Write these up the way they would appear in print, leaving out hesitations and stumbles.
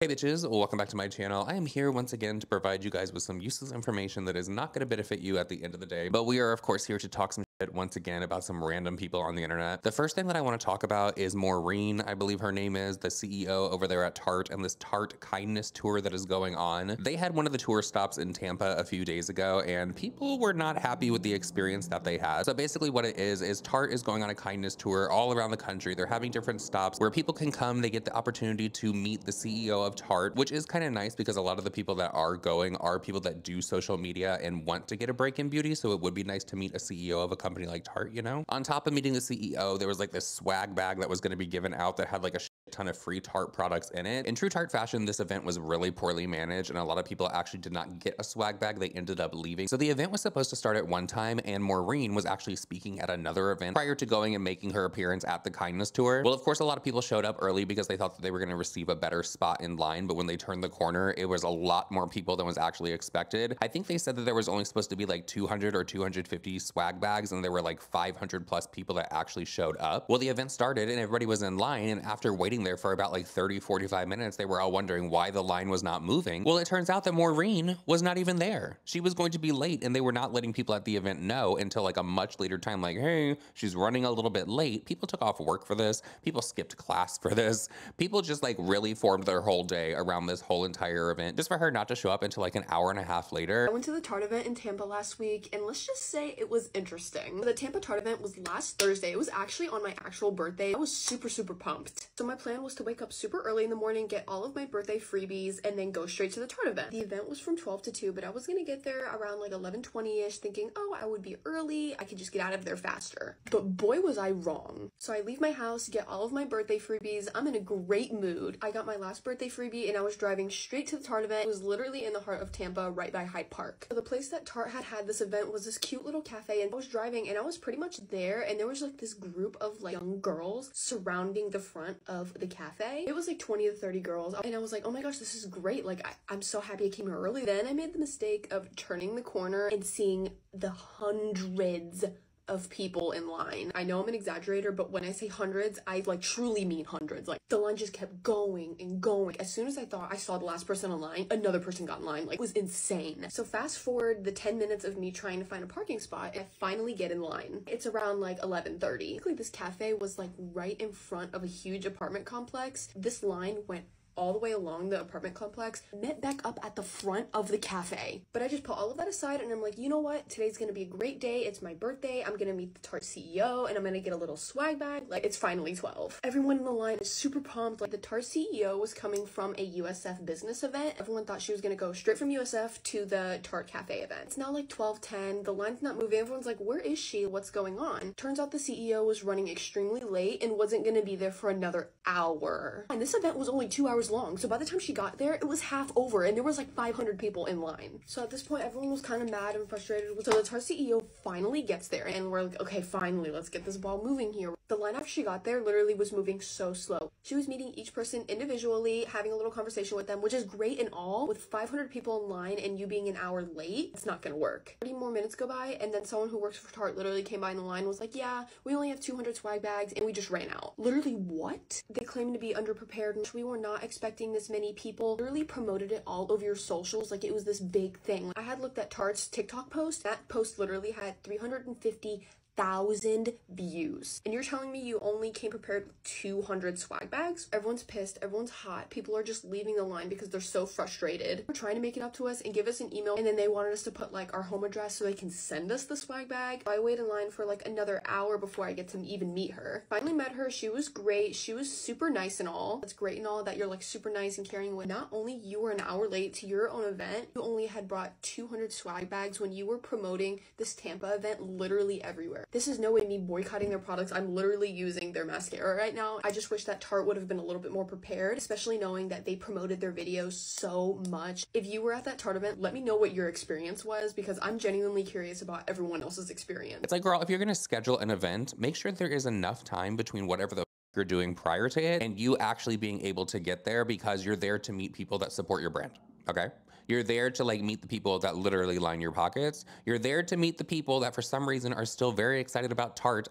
Hey bitches, welcome back to my channel. I am here once again to provide you guys with some useless information that is not going to benefit you at the end of the day. But we are of course here to talk some shit once again about some random people on the internet. The first thing that I want to talk about is Maureen, I believe her name is, the CEO over there at Tarte, and this Tarte kindness tour that is going on. They had one of the tour stops in Tampa a few days ago and people were not happy with the experience that they had. So basically what it is Tarte is going on a kindness tour all around the country. They're having different stops where people can come, they get the opportunity to meet the CEO of Tarte, which is kind of nice because a lot of the people that are going are people that do social media and want to get a break in beauty. So it would be nice to meet a CEO of a company like Tarte, you know? On top of meeting the CEO, there was like this swag bag that was going to be given out that had like a ton of free Tarte products in it. In true Tarte fashion, this event was really poorly managed and a lot of people actually did not get a swag bag. They ended up leaving. So the event was supposed to start at one time and Maureen was actually speaking at another event prior to going and making her appearance at the kindness tour. Well, of course, a lot of people showed up early because they thought that they were going to receive a better spot in line, but when they turned the corner, it was a lot more people than was actually expected. I think they said that there was only supposed to be like 200 or 250 swag bags and there were like 500 plus people that actually showed up. Well, the event started and everybody was in line, and after waiting there for about like 30-45 minutes, they were all wondering why the line was not moving. Well, it turns out that Maureen was not even there. She was going to be late and they were not letting people at the event know until like a much later time, like, hey, she's running a little bit late. People took off work for this. People skipped class for this. People just like really formed their whole day around this whole entire event just for her not to show up until like an hour and a half later. I went to the Tarte event in Tampa last week and let's just say it was interesting. The Tampa Tarte event was last Thursday. It was actually on my actual birthday. I was super pumped. So my plan was to wake up super early in the morning, get all of my birthday freebies, and then go straight to the Tarte event. The event was from 12 to 2, but I was gonna get there around like 11:20ish thinking, oh, I would be early. I could just get out of there faster. But boy, was I wrong. So I leave my house, get all of my birthday freebies. I'm in a great mood. I got my last birthday freebie and I was driving straight to the Tarte event. It was literally in the heart of Tampa, right by Hyde Park. So the place that Tarte had this event was this cute little cafe, and I was driving and I was pretty much there, and there was like this group of like young girls surrounding the front of the cafe. It was like 20 to 30 girls and I was like, oh my gosh, this is great. Like I'm so happy I came here early. Then I made the mistake of turning the corner and seeing the hundreds of people in line. I know I'm an exaggerator, but when I say hundreds, I like truly mean hundreds. Like the line just kept going and going. As soon as I thought I saw the last person in line, another person got in line. Like it was insane. So fast forward the 10 minutes of me trying to find a parking spot, and I finally get in line. It's around like 11:30. This cafe was like right in front of a huge apartment complex. This line went all the way along the apartment complex, met back up at the front of the cafe. But I just put all of that aside and I'm like, you know what? Today's gonna be a great day. It's my birthday. I'm gonna meet the Tarte CEO and I'm gonna get a little swag bag. Like, it's finally 12. Everyone in the line is super pumped. Like, the Tarte CEO was coming from a USF business event. Everyone thought she was gonna go straight from USF to the Tarte Cafe event. It's now like 12:10. The line's not moving. Everyone's like, where is she? What's going on? Turns out the CEO was running extremely late and wasn't gonna be there for another hour. And this event was only 2 hours long, so by the time she got there it was half over and there was like 500 people in line. So at this point everyone was kind of mad and frustrated. So the Tarte CEO finally gets there and we're like, okay, finally, let's get this ball moving here. The line after she got there literally was moving so slow. She was meeting each person individually, having a little conversation with them, which is great and all. With 500 people in line and you being an hour late, it's not gonna work. 30 more minutes go by and then someone who works for Tarte literally came by in the line and was like, yeah, we only have 200 swag bags and we just ran out. Literally, what? They claimed to be underprepared and we were not expecting this many people. Literally promoted it all over your socials like it was this big thing. I had looked at Tarte's TikTok post. That post literally had 350,000 views. And you're telling me you only came prepared with 200 swag bags? Everyone's pissed. Everyone's hot. People are just leaving the line because they're so frustrated. They're trying to make it up to us and give us an email, and then they wanted us to put like our home address so they can send us the swag bag. I waited in line for like another hour before I get to even meet her. Finally met her. She was great. She was super nice and all. It's great and all that you're like super nice and caring when not only you were an hour late to your own event, you only had brought 200 swag bags when you were promoting this Tampa event literally everywhere. This is no way me boycotting their products. I'm literally using their mascara right now. I just wish that Tarte would have been a little bit more prepared, especially knowing that they promoted their videos so much. If you were at that Tarte event, let me know what your experience was because I'm genuinely curious about everyone else's experience. It's like, girl, if you're gonna schedule an event, make sure there is enough time between whatever the you're doing prior to it and you actually being able to get there, because you're there to meet people that support your brand. Okay? You're there to like meet the people that literally line your pockets. You're there to meet the people that for some reason are still very excited about Tarte.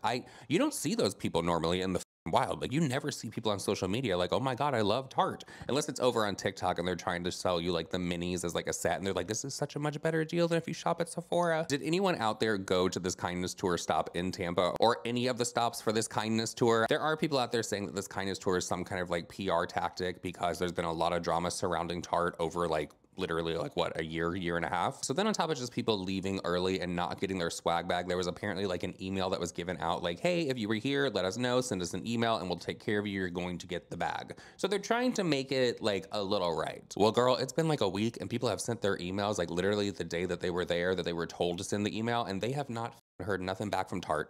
You don't see those people normally in the wild. Like, you never see people on social media like, oh my God, I love Tarte. Unless it's over on TikTok and they're trying to sell you like the minis as like a set. And they're like, this is such a much better deal than if you shop at Sephora. Did anyone out there go to this kindness tour stop in Tampa or any of the stops for this kindness tour? There are people out there saying that this kindness tour is some kind of like PR tactic because there's been a lot of drama surrounding Tarte over like literally like what, a year and a half. So then on top of just people leaving early and not getting their swag bag, there was apparently like an email that was given out like, hey, if you were here, let us know, send us an email and we'll take care of you. You're going to get the bag. So they're trying to make it like a little right. Well, girl, it's been like a week and people have sent their emails like literally the day that they were there, that they were told to send the email, and they have not heard nothing back from Tarte.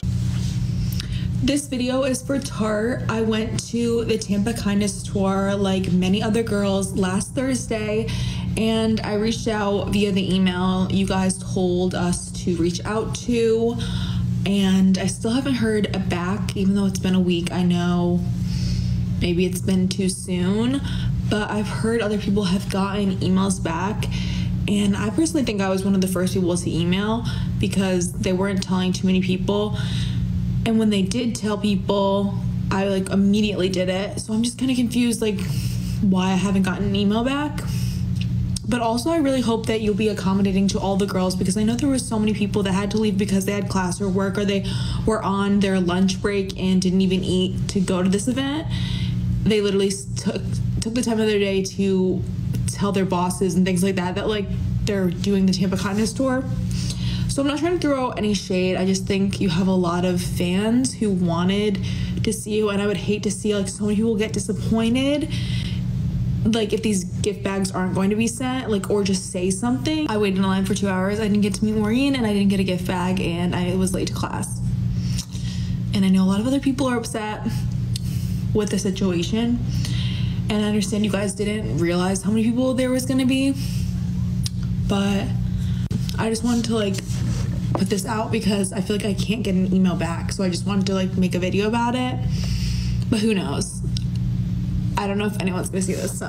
This video is for Tarte. I went to the Tampa Kindness Tour like many other girls last Thursday, and I reached out via the email you guys told us to reach out to, and I still haven't heard back even though it's been a week. I know maybe it's been too soon, but I've heard other people have gotten emails back, and I personally think I was one of the first people to email because they weren't telling too many people. And when they did tell people, I like immediately did it. So I'm just kind of confused like why I haven't gotten an email back. But also I really hope that you'll be accommodating to all the girls, because I know there were so many people that had to leave because they had class or work, or they were on their lunch break and didn't even eat to go to this event. They literally took the time of their day to tell their bosses and things like that like they're doing the Tampa Kindness Tour. So I'm not trying to throw any shade. I just think you have a lot of fans who wanted to see you, and I would hate to see like so many people get disappointed like if these gift bags aren't going to be sent, like, or just say something. I waited in line for 2 hours. I didn't get to meet Maureen, and I didn't get a gift bag, and I was late to class. And I know a lot of other people are upset with the situation, and I understand you guys didn't realize how many people there was going to be, but I just wanted to like put this out because I feel like I can't get an email back. So I just wanted to like make a video about it, but who knows? I don't know if anyone's gonna see this, so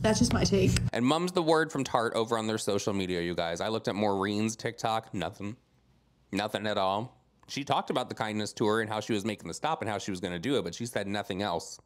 that's just my take. And mum's the word from Tarte over on their social media, you guys. I looked at Maureen's TikTok, nothing at all. She talked about the kindness tour and how she was making the stop and how she was gonna do it, but she said nothing else.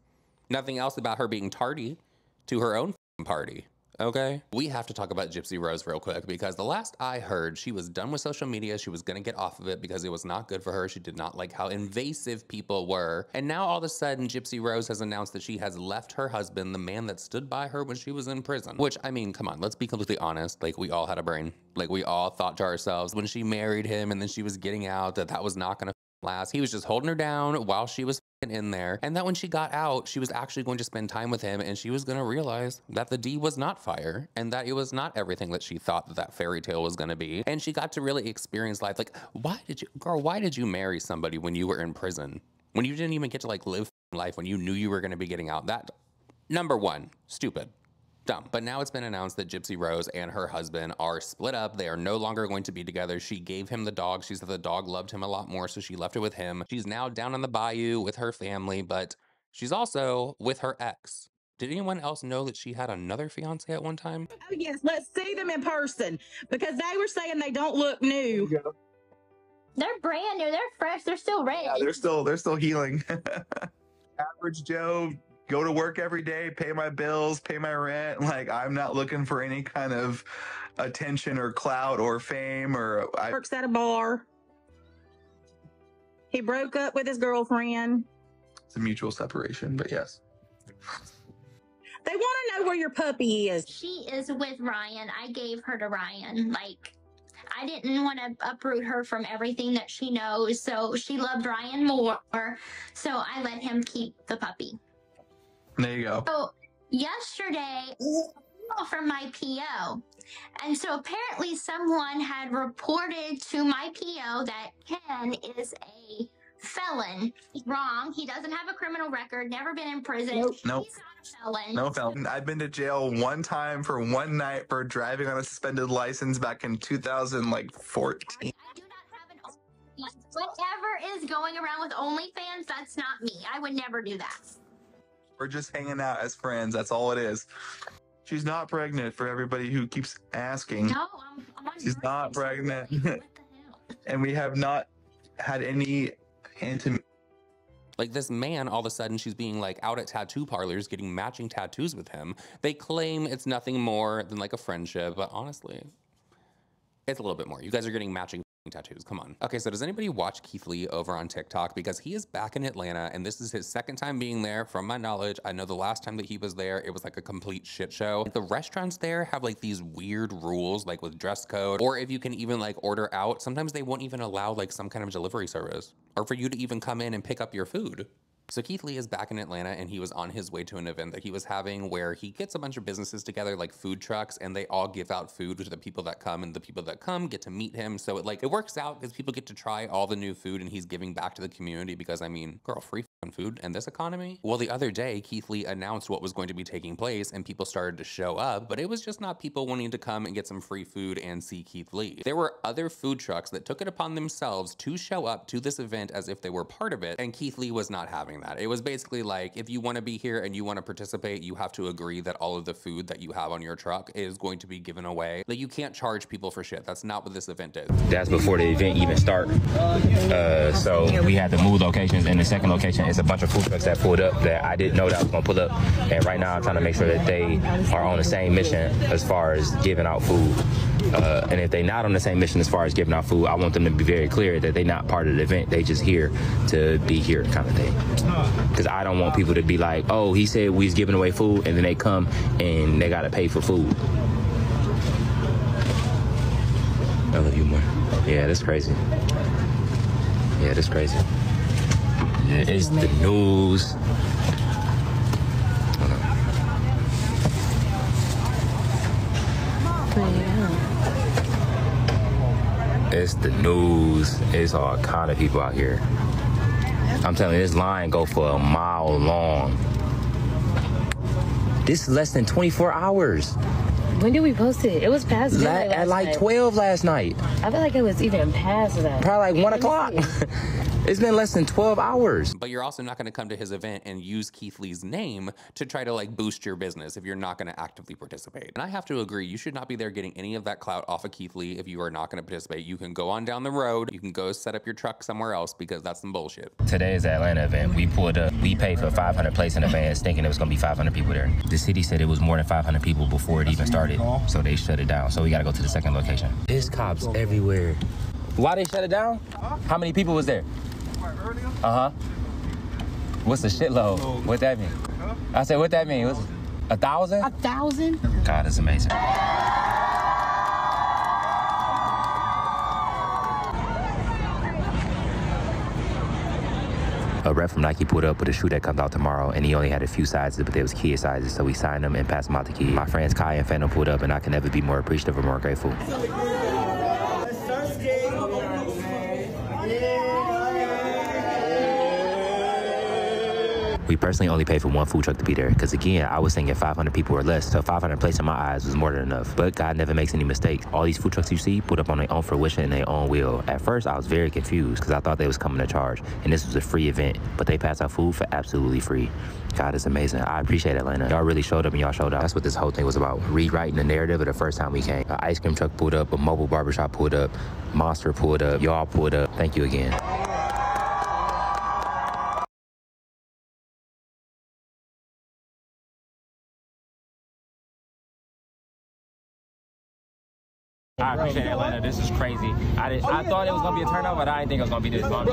Nothing else about her being tardy to her own party. Okay, we have to talk about Gypsy Rose real quick, because the last I heard, she was done with social media. She was gonna get off of it because it was not good for her. She did not like how invasive people were. And now all of a sudden, Gypsy Rose has announced that she has left her husband, the man that stood by her when she was in prison. Which, I mean, come on, let's be completely honest. Like, we all had a brain. Like, we all thought to ourselves when she married him and then she was getting out that was not gonna last. He was just holding her down while she was in there, and that when she got out, she was actually going to spend time with him, and she was going to realize that the D was not fire, and that it was not everything that she thought that fairy tale was going to be. And she got to really experience life. Like, why did you marry somebody when you were in prison, when you didn't even get to like live life, when you knew you were going to be getting out? That, number one, stupid. Dumb. But now it's been announced that Gypsy Rose and her husband are split up. They are no longer going to be together. She gave him the dog. She said the dog loved him a lot more, so she left it with him. She's now down on the bayou with her family, but she's also with her ex. Did anyone else know that she had another fiance at one time? Oh yes, let's see them in person, because they were saying they don't look new. They're brand new. They're fresh. They're still red. Yeah, they're still healing. Average Joe, go to work every day, pay my bills, pay my rent. Like, I'm not looking for any kind of attention or clout or fame Works at a bar. He broke up with his girlfriend. It's a mutual separation, but yes. They want to know where your puppy is. She is with Ryan. I gave her to Ryan. Like, I didn't want to uproot her from everything that she knows, so she loved Ryan more, so I let him keep the puppy. There you go. So yesterday, from my PO, and so apparently someone had reported to my PO that Ken is a felon. Wrong. He doesn't have a criminal record, never been in prison. Nope. He's not a felon. No felon. I've been to jail one time for one night for driving on a suspended license back in 2014. I do not have an OnlyFans. Whatever is going around with OnlyFans, that's not me. I would never do that. We're just hanging out as friends. That's all it is. She's not pregnant, for everybody who keeps asking. No, I'm on She's not pregnant. What the hell? And we have not had any intimate. Like this man, all of a sudden she's being like out at tattoo parlors getting matching tattoos with him. They claim it's nothing more than like a friendship, but honestly, it's a little bit more. You guys are getting matching tattoos. Come on. Okay, so does anybody watch Keith Lee over on TikTok? Because he is back in Atlanta and this is his second time being there. From my knowledge, I know the last time that he was there, it was like a complete shit show. Like the restaurants there have like these weird rules, like with dress code, or if you can even like order out, sometimes they won't even allow like some kind of delivery service or for you to even come in and pick up your food. So Keith Lee is back in Atlanta and he was on his way to an event that he was having where he gets a bunch of businesses together like food trucks and they all give out food to the people that come and the people that come get to meet him. So it works out because people get to try all the new food and he's giving back to the community because I mean, girl, free food in this economy? Well, the other day, Keith Lee announced what was going to be taking place and people started to show up, but it was just not people wanting to come and get some free food and see Keith Lee. There were other food trucks that took it upon themselves to show up to this event as if they were part of it, and Keith Lee was not having that. It was basically like, if you want to be here and you want to participate, you have to agree that all of the food that you have on your truck is going to be given away. Like, you can't charge people for shit. That's not what this event is. That's before the event even start. So we had to move locations, and the second location is a bunch of food trucks that pulled up that I didn't know that I was gonna pull up. And right now I'm trying to make sure that they are on the same mission as far as giving out food. And if they're not on the same mission as far as giving out food, I want them to be very clear that they're not part of the event. They just here to be here kind of thing. Because I don't want people to be like, oh, he said we was giving away food, and then they come and they gotta pay for food. I love you more. Yeah, that's crazy. Yeah, that's crazy. It's the news. It's the news. It's all kind of people out here. I'm telling you, this line go for a mile long. This is less than 24 hours. When did we post it? It was past midnight at like 12 last night. I feel like it was even past that. Probably like 1 o'clock. It's been less than 12 hours. But you're also not going to come to his event and use Keith Lee's name to try to like boost your business if you're not going to actively participate. And I have to agree, you should not be there getting any of that clout off of Keith Lee if you are not going to participate. You can go on down the road. You can go set up your truck somewhere else because that's some bullshit. Today is the Atlanta event. We pulled up. We paid for 500 places in advance thinking it was going to be 500 people there. The city said it was more than 500 people before it even started. So they shut it down. So we got to go to the second location. There's cops everywhere. Why they shut it down? How many people was there? Uh-huh. What's a shitload? What that mean? I said, what that mean? What's 1,000? 1,000? God, it's amazing. A rep from Nike pulled up with a shoe that comes out tomorrow, and he only had a few sizes, but they was kid sizes, so we signed them and passed them out to kids. My friends Kai and Phantom pulled up, and I can never be more appreciative or more grateful. We personally only paid for one food truck to be there because, again, I was thinking 500 people or less, so 500 places in my eyes was more than enough. But God never makes any mistakes. All these food trucks you see put up on their own fruition and their own will. At first, I was very confused because I thought they was coming to charge, and this was a free event, but they passed out food for absolutely free. God is amazing. I appreciate Atlanta. Y'all really showed up and y'all showed out. That's what this whole thing was about, rewriting the narrative of the first time we came. An ice cream truck pulled up, a mobile barbershop pulled up, Monster pulled up, y'all pulled up. Thank you again. I appreciate Atlanta. This is crazy. I thought it was going to be a turnout, but I didn't think it was going to be this long.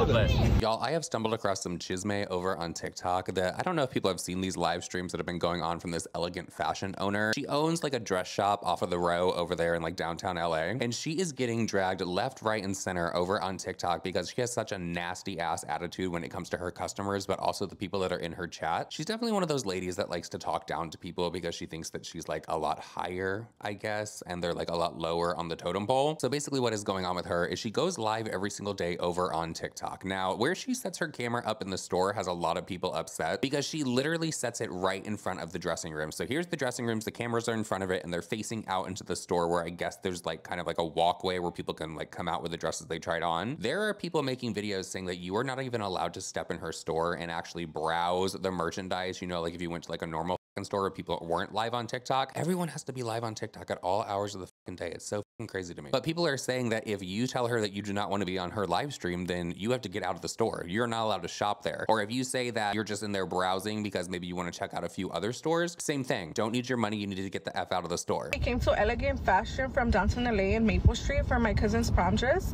Y'all, I have stumbled across some chisme over on TikTok that I don't know if people have seen these live streams that have been going on from this elegant fashion owner. She owns like a dress shop off of the row over there in like downtown LA. And she is getting dragged left, right, and center over on TikTok because she has such a nasty ass attitude when it comes to her customers, but also the people that are in her chat. She's definitely one of those ladies that likes to talk down to people because she thinks that she's like a lot higher, I guess, and they're like a lot lower on the totem pole. So basically what is going on with her is she goes live every single day over on TikTok. Now, where she sets her camera up in the store has a lot of people upset because she literally sets it right in front of the dressing room. So here's the dressing rooms, the cameras are in front of it, and they're facing out into the store where I guess there's like kind of like a walkway where people can like come out with the dresses they tried on. There are people making videos saying that you are not even allowed to step in her store and actually browse the merchandise. You know, like if you went to like a normal store where people weren't live on TikTok, everyone has to be live on TikTok at all hours of the day. It's so crazy to me. But people are saying that if you tell her that you do not want to be on her live stream, then you have to get out of the store. You're not allowed to shop there. Or if you say that you're just in there browsing because maybe you want to check out a few other stores, same thing. Don't need your money. You need to get the F out of the store. I came to Elegant Fashion from downtown LA in Maple Street for my cousin's prom dress.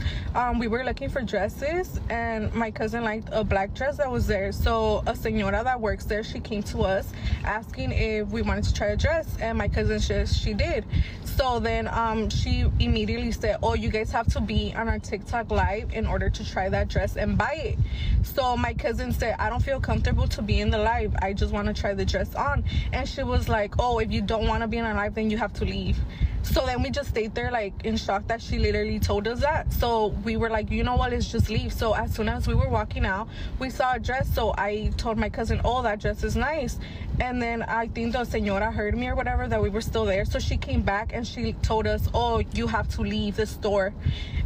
We were looking for dresses and my cousin liked a black dress that was there. So a señora that works there, she came to us asking if we wanted to try a dress, and my cousin said she did. So then she immediately said, oh, you guys have to be on our TikTok live in order to try that dress and buy it. So my cousin said, I don't feel comfortable to be in the live. I just want to try the dress on. And she was like, oh, if you don't want to be in our live, then you have to leave. So then we just stayed there like in shock that she literally told us that. So we were like, you know what, let's just leave. So as soon as we were walking out, we saw a dress. So I told my cousin, oh, that dress is nice. And then I think the señora heard me or whatever, that we were still there. So she came back and she told us, oh, you have to leave the store.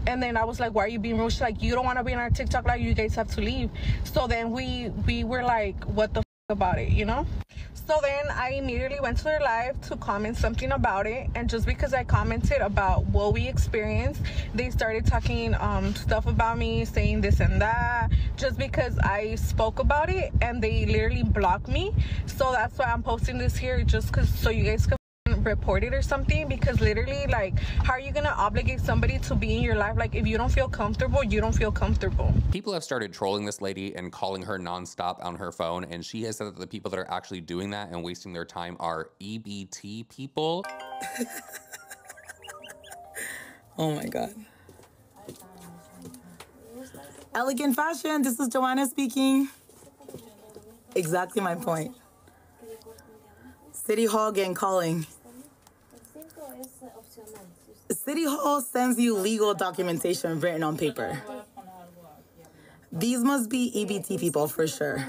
And then I was like, why are you being rude? She's like, you don't want to be in our TikTok live, you guys have to leave. So then we were like, what the f about it, you know? So then I immediately went to their live to comment something about it, and just because I commented about what we experienced, they started talking stuff about me, saying this and that, just because I spoke about it, and they literally blocked me. So that's why I'm posting this here, just because so you guys can report it or something, because literally, like, how are you gonna obligate somebody to be in your life? Like, if you don't feel comfortable, you don't feel comfortable. People have started trolling this lady and calling her nonstop on her phone, and she has said that the people that are actually doing that and wasting their time are EBT people. Oh my God. Elegant Fashion, this is Joanna speaking. Exactly my point. City Hall getting calling. City Hall sends you legal documentation written on paper. These must be EBT people for sure.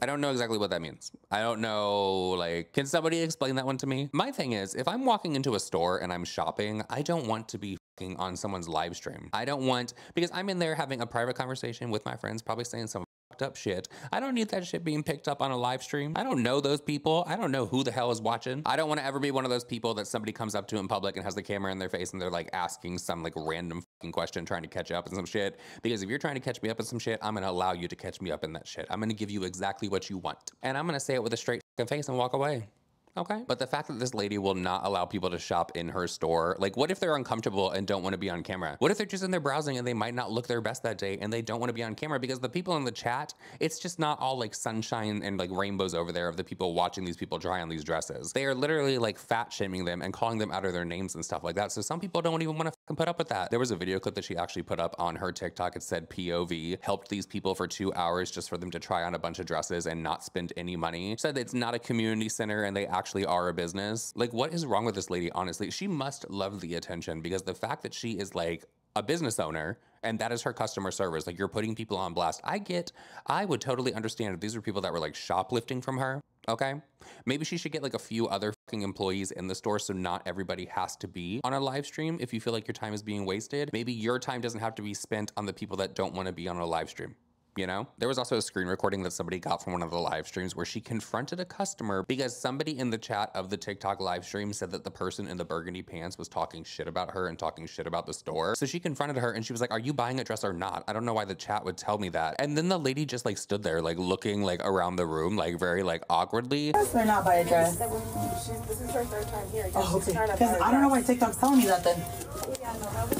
I don't know exactly what that means. I don't know, like, can somebody explain that one to me? My thing is, if I'm walking into a store and I'm shopping, I don't want to be on someone's live stream. I don't want, because I'm in there having a private conversation with my friends, probably saying some up shit. I don't need that shit being picked up on a live stream. I don't know those people. I don't know who the hell is watching. I don't want to ever be one of those people that somebody comes up to in public and has the camera in their face and they're like asking some like random fucking question trying to catch up in some shit. Because if you're trying to catch me up in some shit, I'm gonna allow you to catch me up in that shit. I'm gonna give you exactly what you want. And I'm gonna say it with a straight fucking face and walk away. Okay. But the fact that this lady will not allow people to shop in her store, like, what if they're uncomfortable and don't want to be on camera? What if they're just in there browsing and they might not look their best that day and they don't want to be on camera? Because the people in the chat, it's just not all like sunshine and like rainbows over there of the people watching these people try on these dresses. They are literally like fat shaming them and calling them out of their names and stuff like that. So some people don't even want to put up with that. There was a video clip that she actually put up on her TikTok. It said POV, helped these people for 2 hours just for them to try on a bunch of dresses and not spend any money. Said it's not a community center and they actually are a business. Like, what is wrong with this lady? Honestly, she must love the attention, because the fact that she is like a business owner and that is her customer service, like, you're putting people on blast. I would totally understand if these were people that were like shoplifting from her. Okay, maybe she should get like a few other fucking employees in the store so not everybody has to be on a live stream. If you feel like your time is being wasted, maybe your time doesn't have to be spent on the people that don't want to be on a live stream. You know, there was also a screen recording that somebody got from one of the live streams where she confronted a customer because somebody in the chat of the TikTok live stream said that the person in the burgundy pants was talking shit about her and talking shit about the store. So she confronted her and she was like, are you buying a dress or not? I don't know why the chat would tell me that. And then the lady just like stood there like looking like around the room, like very like awkwardly. They're not buy a dress. This is her third time here. Oh, okay. Because I don't know why TikTok's telling me that then.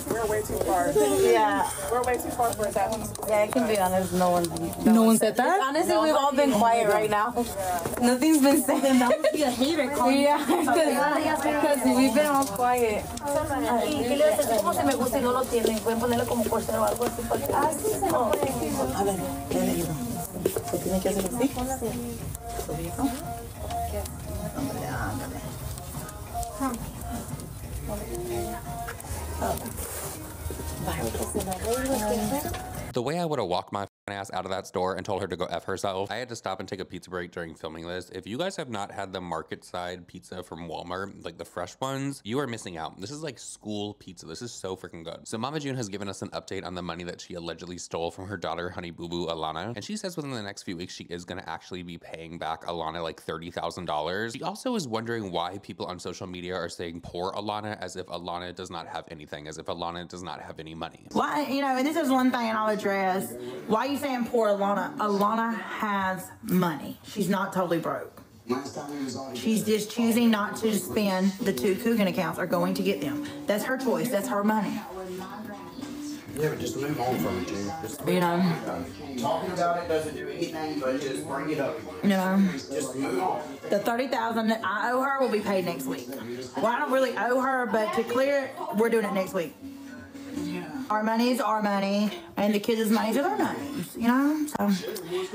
We're way too far. Yeah. We're way too far for that. Yeah, I can be honest. No one said that? Honestly, we've all been quiet right now. Nothing's been said. Then that would be a hater call. Yeah, because we've been all quiet. A ver, le ayudo. ¿Se tiene que hacer así? ¿Subirlo? Ándale, ándale. The way I would have walked my ass out of that store and told her to go F herself. I had to stop and take a pizza break during filming this. If you guys have not had the market side pizza from Walmart, like the fresh ones, you are missing out. This is like school pizza. This is so freaking good. So Mama June has given us an update on the money that she allegedly stole from her daughter, Honey Boo Boo Alana. And she says within the next few weeks, she is going to actually be paying back Alana like $30,000. She also is wondering why people on social media are saying poor Alana, as if Alana does not have anything, as if Alana does not have any money. Why, you know, and this is one thing I'll address. Why are you saying poor Alana? Alana has money. She's not totally broke. She's just choosing not to spend the 2 Coogan accounts are going to get them. That's her choice. That's her money. Yeah, but just move on from it, June. You know? Talking about it doesn't do anything, but just bring it up. You know? Just move on. The $30,000 that I owe her will be paid next week. Well, I don't really owe her, but to clear it, we're doing it next week. Our money is our money, and the kids' money is their money, you know? So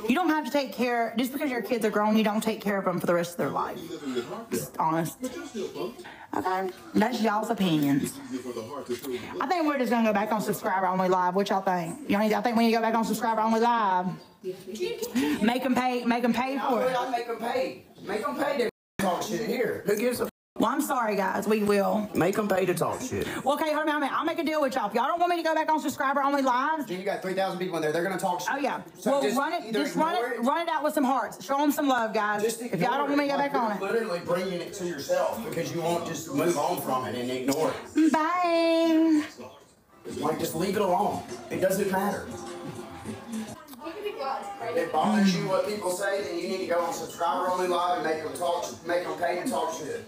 you don't have to take care, just because your kids are grown, you don't take care of them for the rest of their life. Just honest. Okay? That's y'all's opinions. I think we're just going to go back on subscriber only live. What y'all think? I think we need to go back on subscriber only live. Make them pay for it. I'll make them pay. Make them pay to talk shit here. Who gives a Well, I'm sorry, guys. We will. Make them pay to talk shit. Well, okay, hold on a minute. I'll make a deal with y'all. If y'all don't want me to go back on subscriber only live. You got 3,000 people in there. They're going to talk shit. Oh, yeah. So well, run it out with some hearts. Show them some love, guys. If y'all don't want me to go back on it. Literally bringing it to yourself because you won't just move on from it and ignore it. Bye. Like, just leave it alone. It doesn't matter. If it bothers you what people say, then you need to go on subscriber only live and make them pay and talk shit.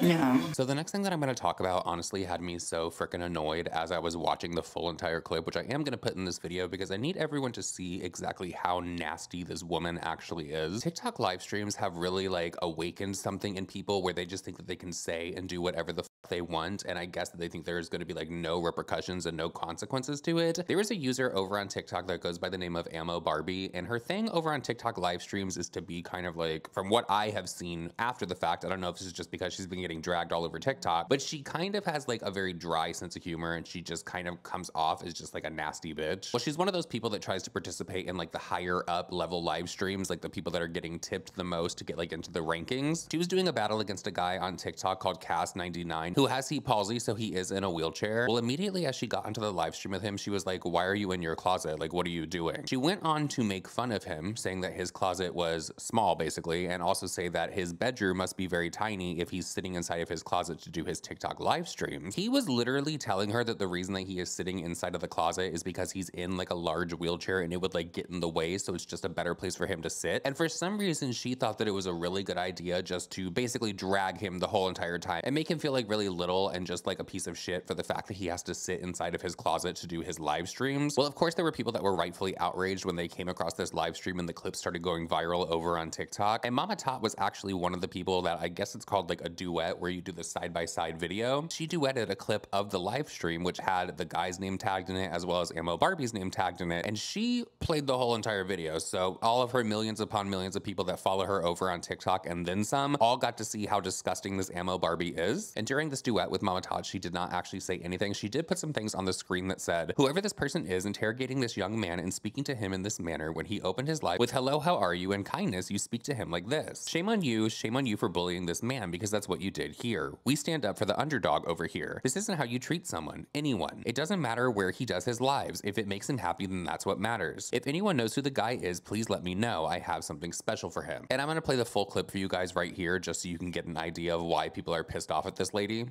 Yeah. So the next thing that I'm going to talk about honestly had me so freaking annoyed as I was watching the full entire clip, which I am going to put in this video because I need everyone to see exactly how nasty this woman actually is. TikTok live streams have really like awakened something in people where they just think that they can say and do whatever the fuck they want, and I guess that they think there's going to be like no repercussions and no consequences to it. There is a user over on TikTok that goes by the name of Ammo Barbie, and her thing over on TikTok live streams is to be kind of like, from what I have seen after the fact, I don't know if this is just because she's been getting dragged all over TikTok, but she kind of has like a very dry sense of humor, and she just kind of comes off as just like a nasty bitch. Well, she's one of those people that tries to participate in like the higher up level live streams, like the people that are getting tipped the most to get like into the rankings. She was doing a battle against a guy on TikTok called Cast99 who has cerebral palsy, so he is in a wheelchair. Well, immediately as she got into the live stream with him, she was like, "Why are you in your closet? Like, what are you doing?" She went on to make fun of him, saying that his closet was small, basically, and also say that his bedroom must be very tiny if he's sitting inside of his closet to do his TikTok live streams. He was literally telling her that the reason that he is sitting inside of the closet is because he's in like a large wheelchair and it would like get in the way, so it's just a better place for him to sit. And for some reason, she thought that it was a really good idea just to basically drag him the whole entire time and make him feel like really little and just like a piece of shit for the fact that he has to sit inside of his closet to do his live streams. Well, of course, there were people that were rightfully outraged when they came across this live stream and the clip started going viral over on TikTok. And Mama Tot was actually one of the people that, I guess it's called like a duet, where you do the side-by-side video. She duetted a clip of the live stream, which had the guy's name tagged in it, as well as Ammo Barbie's name tagged in it. And she played the whole entire video. So all of her millions upon millions of people that follow her over on TikTok and then some all got to see how disgusting this Ammo Barbie is. And during this duet with Mama Tot, she did not actually say anything. She did put some things on the screen that said, "Whoever this person is interrogating this young man and speaking to him in this manner, when he opened his life with 'hello, how are you' and kindness, you speak to him like this. Shame on you for bullying this man, because that's what you did here. We stand up for the underdog over here. This isn't how you treat someone, anyone. It doesn't matter where he does his lives. If it makes him happy, then that's what matters. If anyone knows who the guy is, please let me know. I have something special for him." And I'm gonna play the full clip for you guys right here, just so you can get an idea of why people are pissed off at this lady.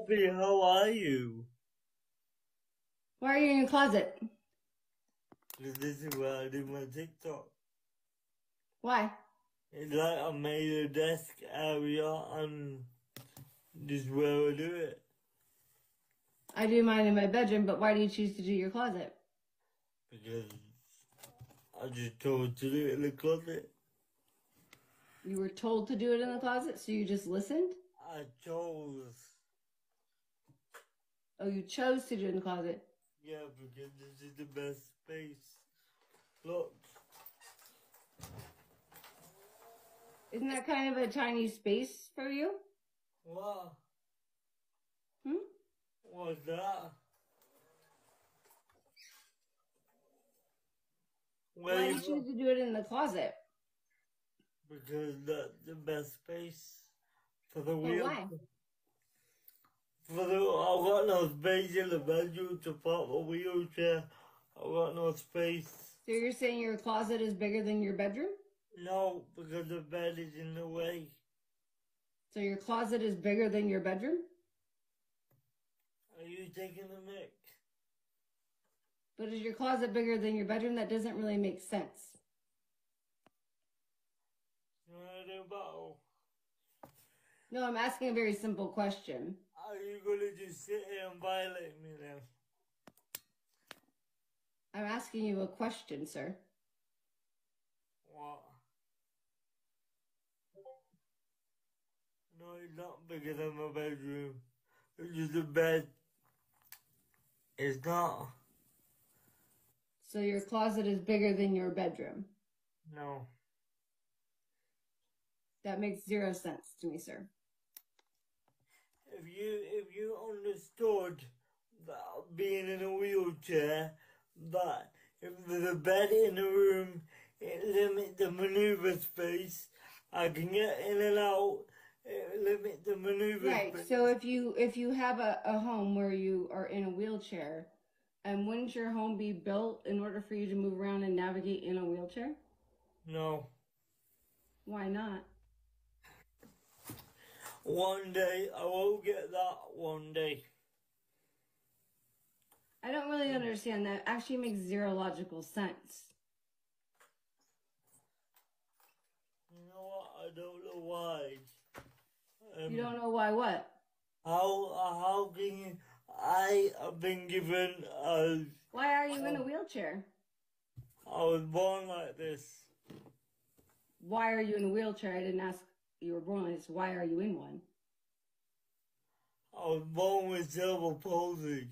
Abby, how are you? Why are you in your closet? This is where I do my TikTok. Why? It's like I made a desk area and this is where I do it. I do mine in my bedroom, but why do you choose to do your closet? Because I just told to do it in the closet. You were told to do it in the closet, so you just listened? I chose. Oh, you chose to do it in the closet? Yeah, because this is the best space. Look. Isn't that kind of a tiny space for you? What? Hmm? What's that? Why did you choose to do it in the closet? Because that's the best space for the But wheel. why? I've got no space in the bedroom to put a wheelchair. I've got no space. So you're saying your closet is bigger than your bedroom? No, because the bed is in the way. So your closet is bigger than your bedroom? Are you taking the mic? But is your closet bigger than your bedroom? That doesn't really make sense. You want to do a battle? No, I'm asking a very simple question. Are you going to just sit here and violate me then? I'm asking you a question, sir. What? No, it's not bigger than my bedroom. It's just a bed. It's not. So your closet is bigger than your bedroom? No. That makes zero sense to me, sir. If you understood that being in a wheelchair, that if there's a bed in the room, it limits the maneuver space. I can get in and out. It limits the maneuver Right. space. So if you have a home where you are in a wheelchair, wouldn't your home be built in order for you to move around and navigate in a wheelchair? No. Why not? One day, I will get that one day. I don't really understand. That actually makes zero logical sense. You know what? I don't know why. You don't know why what? How can you... I have been given a... Why are you in a wheelchair? I was born like this. Why are you in a wheelchair? I didn't ask you were born like this. Why are you in one? I was born with cerebral palsy.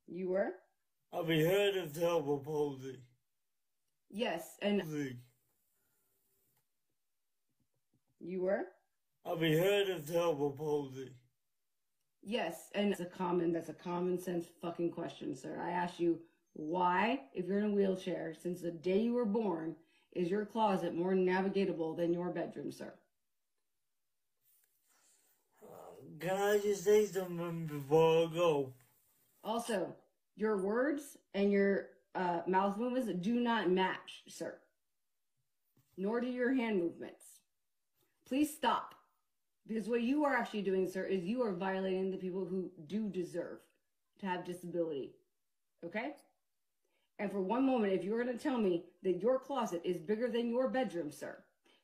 You were? Have you heard of cerebral palsy? Yes, and... You were? Have you heard of cerebral palsy? Yes, and that's a common sense fucking question, sir. I asked you why, if you're in a wheelchair, since the day you were born, is your closet more navigatable than your bedroom, sir? Can I just say something before I go? Also, your words and your mouth movements do not match, sir. Nor do your hand movements. Please stop. Because what you are actually doing, sir, is you are violating the people who do deserve to have disability. Okay? And for one moment, if you're going to tell me that your closet is bigger than your bedroom, sir,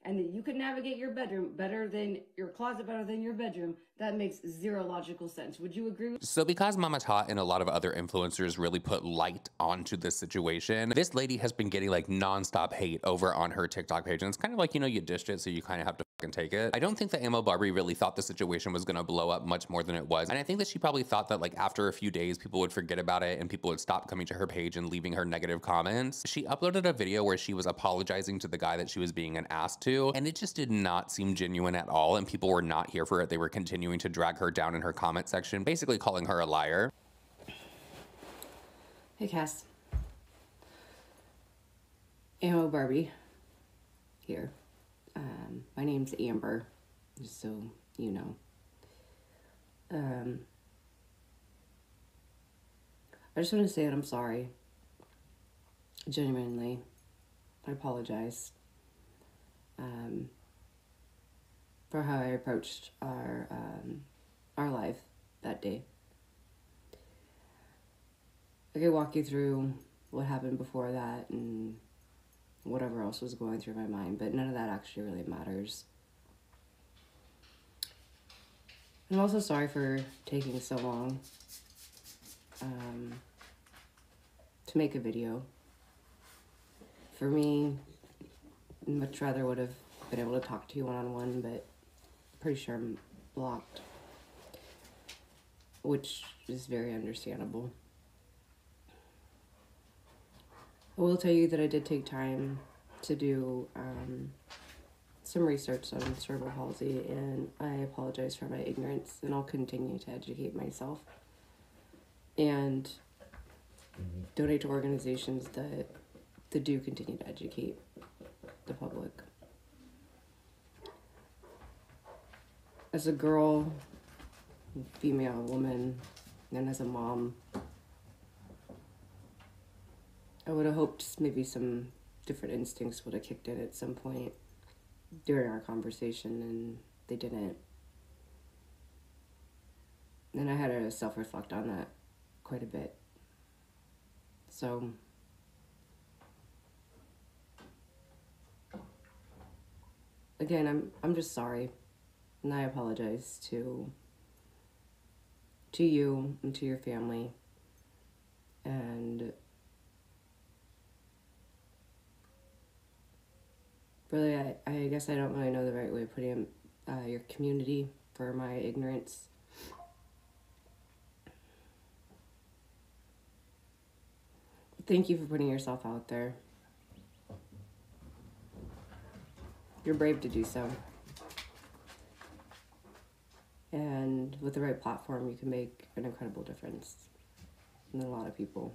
and that you can navigate your bedroom better than your closet, better than your bedroom, that makes zero logical sense. Would you agree with? So because Mama Tot and a lot of other influencers really put light onto this situation, this lady has been getting like nonstop hate over on her TikTok page. And it's kind of like, you know, you dished it, so you kind of have to fucking take it. I don't think that Ammo Barbie really thought the situation was gonna blow up much more than it was. And I think that she probably thought that like after a few days, people would forget about it and people would stop coming to her page and leaving her negative comments. She uploaded a video where she was apologizing to the guy that she was being an ass to, and it just did not seem genuine at all. And people were not here for it. They were continuing to drag her down in her comment section, basically calling her a liar. Hey Cass. Ammo Barbie here. My name's Amber, just so you know. I just want to say that I'm sorry. Genuinely. I apologize. For how I approached our life that day. I could walk you through what happened before that and whatever else was going through my mind, but none of that actually really matters. I'm also sorry for taking so long to make a video. For me, I'd much rather would have been able to talk to you one-on-one, but I'm pretty sure I'm blocked, which is very understandable. I will tell you that I did take time to do some research on cerebral palsy, and I apologize for my ignorance, and I'll continue to educate myself. And donate to organizations that do continue to educate the public. As a girl, female, woman, and as a mom, I would have hoped maybe some different instincts would have kicked in at some point during our conversation, and they didn't. And I had to self-reflect on that quite a bit. So again, I'm just sorry, and I apologize to you and to your family, and really, I guess I don't really know the right way of putting your community for my ignorance. Thank you for putting yourself out there. You're brave to do so. And with the right platform, you can make an incredible difference in a lot of people.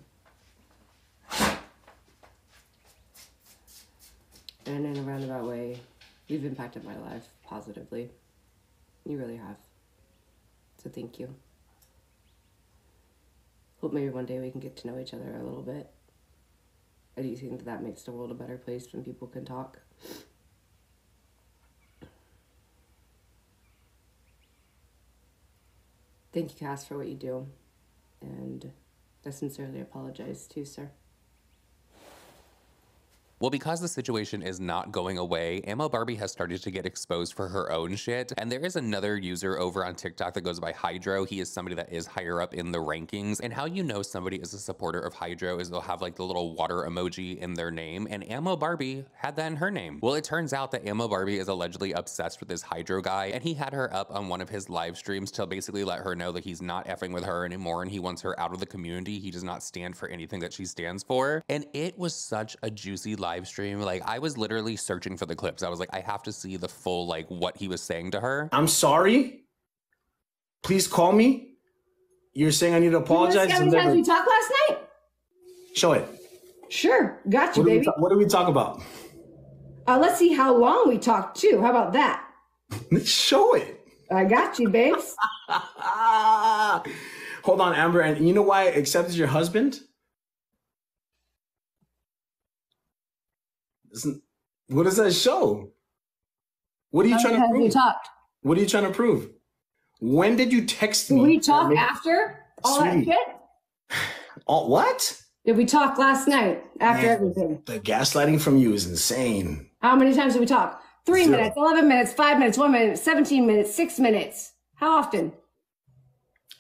And in a roundabout way, you've impacted my life positively. You really have. So thank you. Hope maybe one day we can get to know each other a little bit. I do think that makes the world a better place when people can talk. Thank you, Cass, for what you do. And I sincerely apologize too, sir. Well, because the situation is not going away, Ammo Barbie has started to get exposed for her own shit. And there is another user over on TikTok that goes by Hydro. He is somebody that is higher up in the rankings. And how you know somebody is a supporter of Hydro is they'll have like the little water emoji in their name. And Ammo Barbie had that in her name. Well, it turns out that Ammo Barbie is allegedly obsessed with this Hydro guy. And he had her up on one of his live streams to basically let her know that he's not effing with her anymore and he wants her out of the community. He does not stand for anything that she stands for. And it was such a juicy live stream. Like, I was literally searching for the clips. I was like, I have to see the full, like, what he was saying to her. I'm sorry. Please call me. You're saying I need to apologize. How many times we talked last night? Show it. Sure. Got you, baby. What do we talk about? Let's see how long we talked, too. How about that? Show it. I got you, babes. Hold on, Amber. And you know why I accepted your husband? What does that show? What are you trying to prove? We talked. What are you trying to prove? When did you text me? Did we talk after all that shit? All what? Did we talk last night after everything? The gaslighting from you is insane. How many times did we talk? 3 0. minutes, 11 minutes, 5 minutes, 1 minute, 17 minutes, 6 minutes. How often?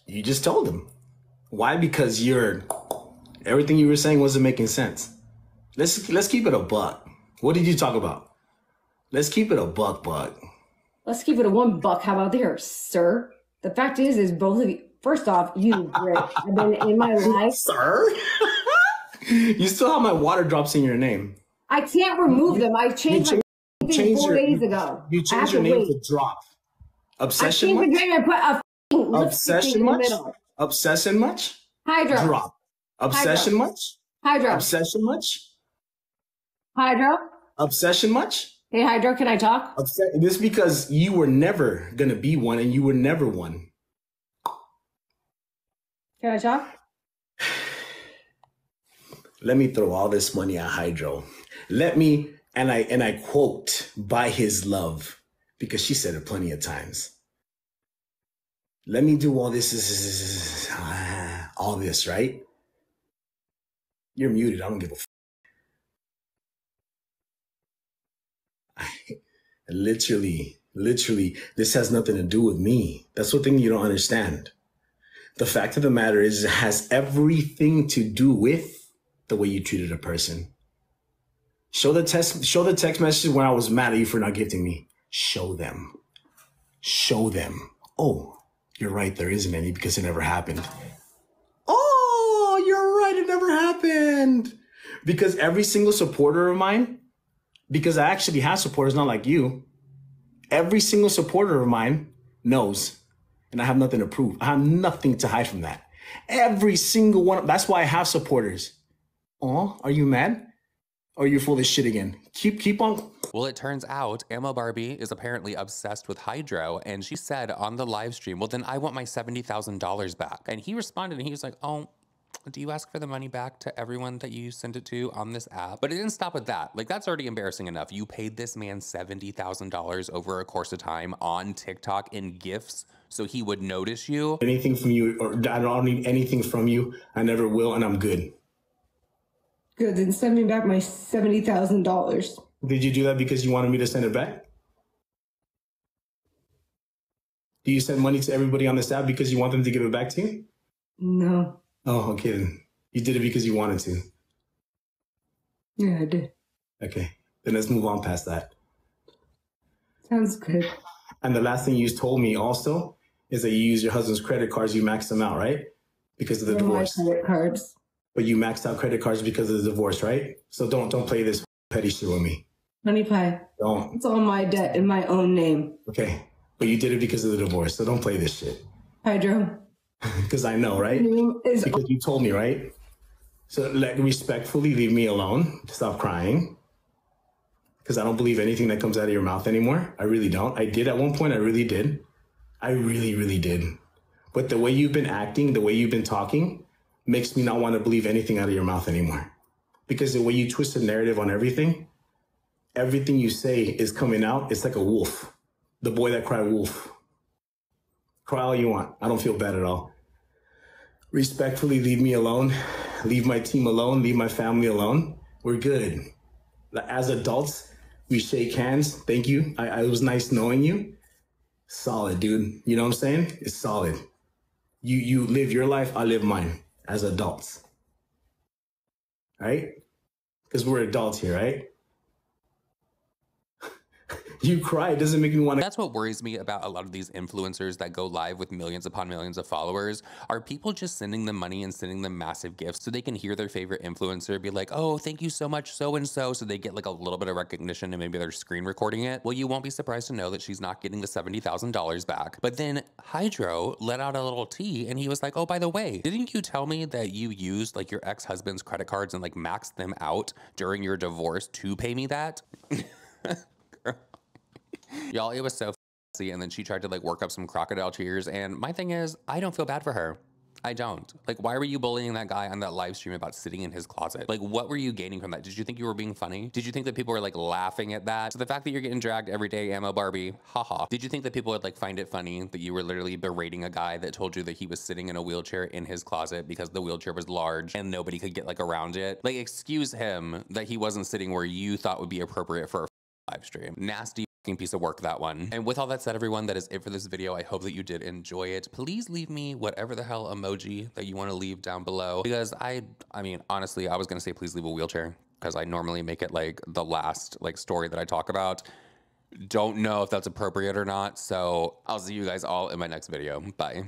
You just told him. Why? Because everything you were saying wasn't making sense. Let's keep it a buck. What did you talk about? Let's keep it a buck. Let's keep it a $1. How about there, sir? The fact is both of you, first off, you do great. I've been in my life. Sir? You still have my water drops in your name. I can't remove them. I changed my thing 4 days ago. You changed your name to drop. Obsession much? I put a Obsession much? Obsession much? Hydro. Drop. Obsession much? Hydro. Obsession much? Hydro. Obsession much? Hey, Hydro, can I talk? This is because you were never going to be one and you were never one. Can I talk? Let me throw all this money at Hydro. Let me, and I quote, buy his love, because she said it plenty of times. Let me do all this, right? You're muted. I don't give a f. Literally, this has nothing to do with me. That's one thing you don't understand. The fact of the matter is, it has everything to do with the way you treated a person. Show the text message when I was mad at you for not gifting me. Show them. Oh, you're right. There isn't any because it never happened. Oh, you're right. It never happened. Because every single supporter of mine, because I actually have supporters, not like you. Every single supporter of mine knows, and I have nothing to prove. I have nothing to hide from that. Every single one. That's why I have supporters. Oh, are you mad? Or are you full of shit again? Keep on. Well, it turns out Emma Barbie is apparently obsessed with Hydro, and she said on the live stream, well, then I want my $70,000 back. And he responded and he was like, oh, do you ask for the money back to everyone that you send it to on this app? But it didn't stop with that. Like, that's already embarrassing enough. You paid this man $70,000 over a course of time on TikTok in gifts so he would notice you. Anything from you, or I don't need anything from you. I never will, and I'm good. Good, then send me back my $70,000. Did you do that because you wanted me to send it back? Do you send money to everybody on this app because you want them to give it back to you? No. Oh, okay. Then you did it because you wanted to. Yeah, I did. Okay. Then let's move on past that. Sounds good. And the last thing you told me also is that you use your husband's credit cards, you max them out, right? Because of the divorce. My credit cards. But you maxed out credit cards because of the divorce, right? So don't play this petty shit with me. Honey pie. Don't. It's all my debt in my own name. Okay. But you did it because of the divorce, so don't play this shit. Hydro. Because I know, right? Because you told me, right? So like, respectfully, leave me alone. Stop crying. Because I don't believe anything that comes out of your mouth anymore. I really don't. I did at one point. I really did. I really, really did. But the way you've been acting, the way you've been talking, makes me not want to believe anything out of your mouth anymore. Because the way you twist the narrative on everything you say is coming out. It's like a wolf. The boy that cried wolf. Cry all you want. I don't feel bad at all. Respectfully, leave me alone. Leave my team alone. Leave my family alone. We're good. As adults, we shake hands. Thank you. It was nice knowing you. Solid, dude. You know what I'm saying? It's solid. You live your life. I live mine as adults. Right? Because we're adults here, right? You cry. It doesn't make me want to. That's what worries me about a lot of these influencers that go live with millions upon millions of followers. Are people just sending them money and sending them massive gifts so they can hear their favorite influencer be like, oh, thank you so much, so-and-so, so they get like a little bit of recognition and maybe they're screen recording it? Well, you won't be surprised to know that she's not getting the $70,000 back. But then Hydro let out a little tea and he was like, oh, by the way, didn't you tell me that you used like your ex-husband's credit cards and like maxed them out during your divorce to pay me that? Y'all, it was so fancy, and then she tried to like work up some crocodile tears, and my thing is, I don't feel bad for her. I don't. Like, why were you bullying that guy on that live stream about sitting in his closet? Like, what were you gaining from that? Did you think you were being funny? Did you think that people were like laughing at that? So the fact that you're getting dragged every day, Emma Barbie, haha. Did you think that people would like find it funny that you were literally berating a guy that told you that he was sitting in a wheelchair in his closet because the wheelchair was large and nobody could get like around it? Like, excuse him that he wasn't sitting where you thought would be appropriate for a live stream. Nasty piece of work, that one. And with all that said, everyone, that is it for this video. I hope that you did enjoy it. Please leave me whatever the hell emoji that you want to leave down below, because I mean, honestly, I was gonna say please leave a wheelchair because I normally make it like the last like story that I talk about. Don't know if that's appropriate or not, so I'll see you guys all in my next video. Bye.